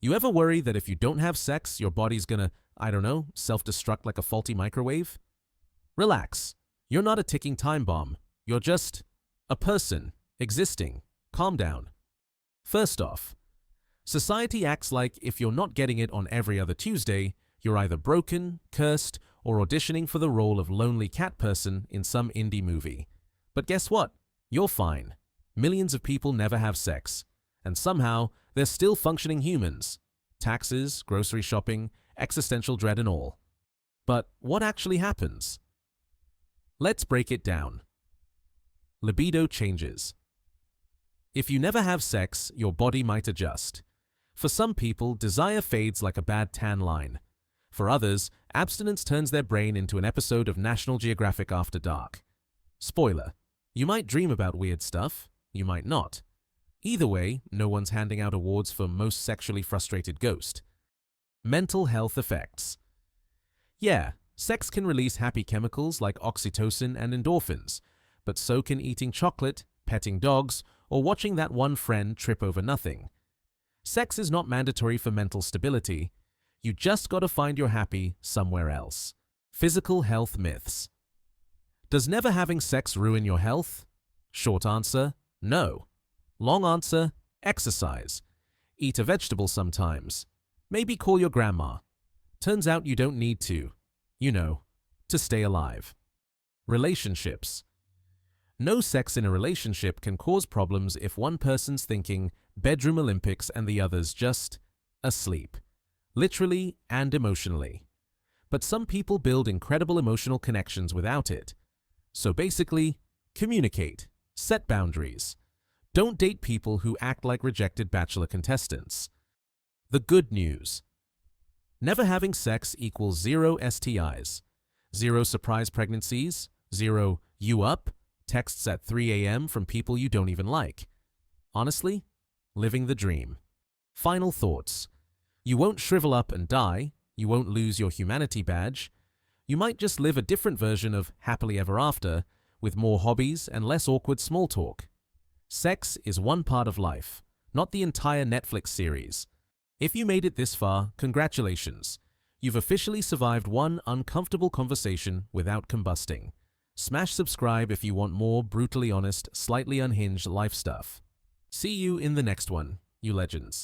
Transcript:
You ever worry that if you don't have sex, your body's gonna, I don't know, self-destruct like a faulty microwave? Relax. You're not a ticking time bomb. You're just a person existing. Calm down. First off, society acts like if you're not getting it on every other Tuesday, you're either broken, cursed, or auditioning for the role of lonely cat person in some indie movie. But guess what? You're fine. Millions of people never have sex. And somehow, they're still functioning humans. Taxes, grocery shopping, existential dread and all. But what actually happens? Let's break it down. Libido changes. If you never have sex, your body might adjust. For some people, desire fades like a bad tan line. For others, abstinence turns their brain into an episode of National Geographic After Dark. Spoiler, you might dream about weird stuff, you might not. Either way, no one's handing out awards for most sexually frustrated ghost. Mental health effects. Yeah, sex can release happy chemicals like oxytocin and endorphins, but so can eating chocolate, petting dogs, or watching that one friend trip over nothing. Sex is not mandatory for mental stability. You just gotta find your happy somewhere else. Physical health myths. Does never having sex ruin your health? Short answer, no. Long answer, exercise. Eat a vegetable sometimes. Maybe call your grandma. Turns out you don't need to, to stay alive. Relationships. No sex in a relationship can cause problems if one person's thinking bedroom Olympics and the other's just asleep. Literally and emotionally. But some people build incredible emotional connections without it. So basically, communicate, set boundaries. Don't date people who act like rejected bachelor contestants. The good news. Never having sex equals 0 STIs, 0 surprise pregnancies, 0 "you up" texts at 3 a.m. from people you don't even like. Honestly, living the dream. Final thoughts. You won't shrivel up and die, you won't lose your humanity badge, you might just live a different version of happily ever after, with more hobbies and less awkward small talk. Sex is one part of life, not the entire Netflix series. If you made it this far, congratulations. You've officially survived one uncomfortable conversation without combusting. Smash subscribe if you want more brutally honest, slightly unhinged life stuff. See you in the next one, you legends.